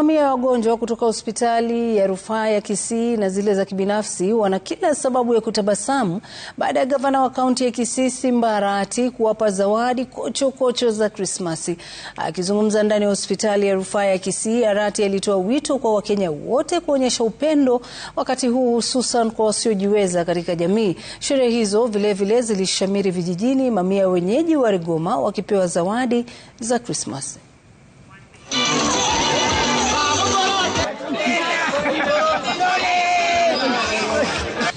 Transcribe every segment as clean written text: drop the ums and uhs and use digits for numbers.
Mamia ya wagonjwa kutoka hospitali ya rufaa ya Kisii na zile za kibinafsi wana kila sababu ya kutabasamu baada ya gavana wa kaunti ya Kisii Simba Arati kuwapa zawadi kocho za Krismasi. Akizungumza ndani ya hospitali ya rufaa ya Kisii, Arati alitoa wito kwa Wakenya wote kuonyesha upendo wakati huu, hususan kwa wasiojiweza katika jamii. Sherehe hizo vilevile zilishamiri vijijini, mamia wenyeji wa Rigoma wakipewa zawadi za Krismasi.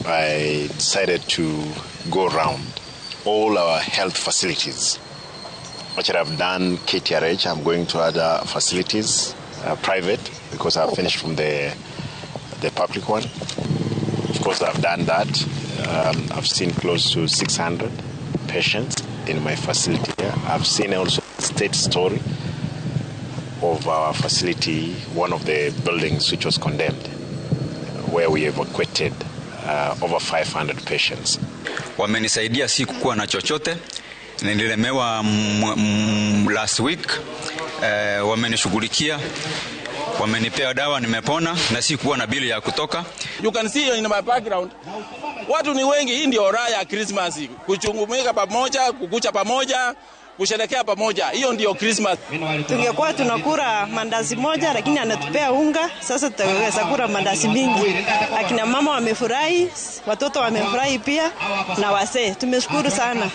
I decided to go around all our health facilities. What I've done KTRH, I'm going to other facilities, private, because I've finished from the public one. Of course, I've done that. I've seen close to 600 patients in my facility here. I've seen also state story of our facility, one of the buildings which was condemned, where we evacuated over 500 patients. Wamenisaidia si kuwa na chochote, nililemewa last week, wamenishughulikia, wamenipea dawa, nimepona na si kuwa na bili ya kutoka. You can see in my background, watu ni wengi. Hii ndio raha ya Christmas, kuchungumika pamoja, kukucha pamoja, kusherehekea pamoja. Hiyo ndio Christmas. Tungekuwa tunakula mandazi moja, lakini anatupea unga, sasa tutaweza kula mandazi mingi. Akina mama wamefurahi, watoto wamefurahi pia, na wazee. Tumeshukuru sana.